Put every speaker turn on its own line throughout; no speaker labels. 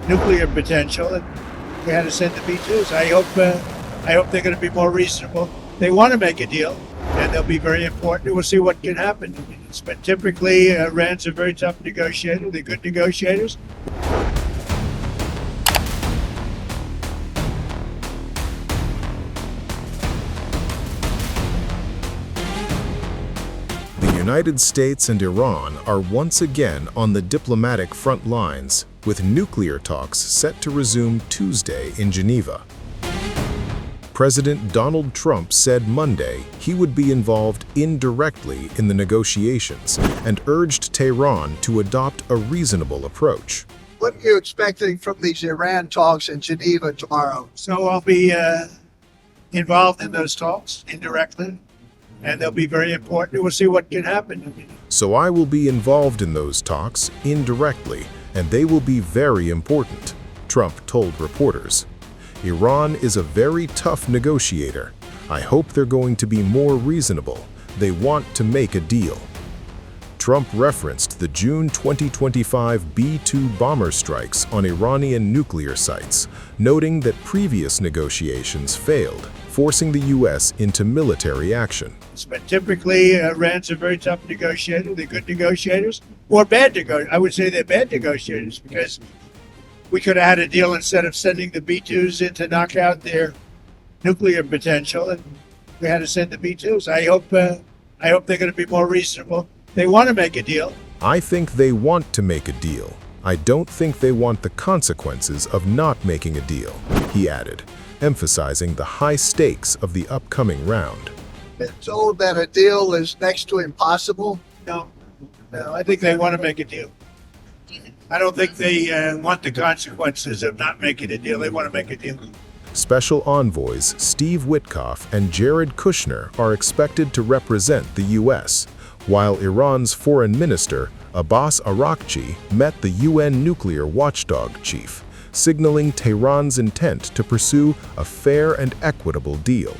nuclear potential, and we had to send the B-2s. I hope they're going to be more reasonable. They want to make a deal, and they'll be very important. We'll see what can happen. But typically, Iran's a very tough negotiator. They're good negotiators.
The United States and Iran are once again on the diplomatic front lines, with nuclear talks set to resume Tuesday in Geneva. President Donald Trump said Monday he would be involved indirectly in the negotiations and urged Tehran to adopt a reasonable approach.
What are you expecting from these Iran talks in Geneva tomorrow?
So I'll be involved in those talks indirectly, and they'll be very important. We'll see what can happen.
So I will be involved in those talks indirectly, and they will be very important, Trump told reporters. Iran is a very tough negotiator. I hope they're going to be more reasonable. They want to make a deal. Trump referenced the June 2025 B-2 bomber strikes on Iranian nuclear sites, noting that previous negotiations failed, forcing the U.S. into military action.
But typically, Iran's a very tough negotiator. They're good negotiators, or bad negotiators. I would say they're bad negotiators, because we could have had a deal instead of sending the B-2s in to knock out their nuclear potential, and we had to send the B-2s. I hope they're going to be more reasonable. They want to make a deal.
I think they want to make a deal. I don't think they want the consequences of not making a deal, he added, emphasizing the high stakes of the upcoming round.
Been told that a deal is next to impossible.
No, I think they want to make a deal. I don't think they want the consequences of not making a deal. They want to make a deal.
Special envoys Steve Witkoff and Jared Kushner are expected to represent the U.S., while Iran's foreign minister, Abbas Araghchi, met the UN nuclear watchdog chief, signaling Tehran's intent to pursue a fair and equitable deal.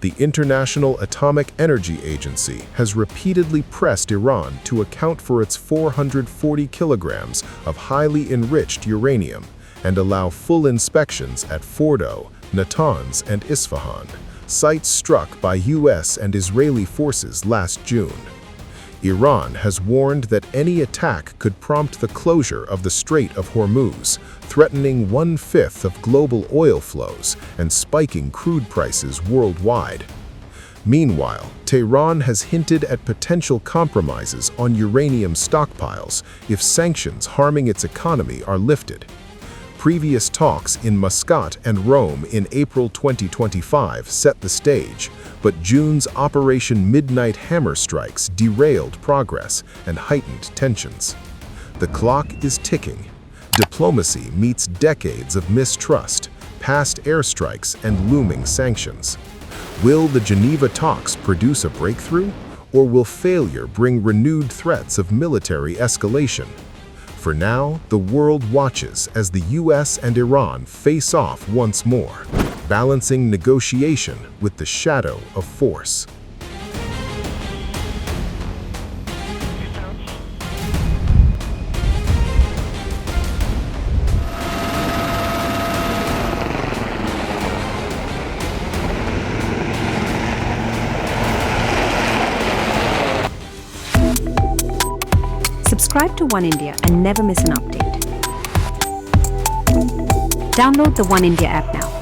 The International Atomic Energy Agency has repeatedly pressed Iran to account for its 440 kilograms of highly enriched uranium and allow full inspections at Fordo, Natanz, and Isfahan, sites struck by U.S. and Israeli forces last June. Iran has warned that any attack could prompt the closure of the Strait of Hormuz, threatening 1/5 of global oil flows and spiking crude prices worldwide. Meanwhile, Tehran has hinted at potential compromises on uranium stockpiles if sanctions harming its economy are lifted. Previous talks in Muscat and Rome in April 2025 set the stage, but June's Operation Midnight Hammer strikes derailed progress and heightened tensions. The clock is ticking. Diplomacy meets decades of mistrust, past airstrikes, and looming sanctions. Will the Geneva talks produce a breakthrough, or will failure bring renewed threats of military escalation? For now, the world watches as the U.S. and Iran face off once more, balancing negotiation with the shadow of force.
Subscribe to One India and never miss an update. Download the One India app now.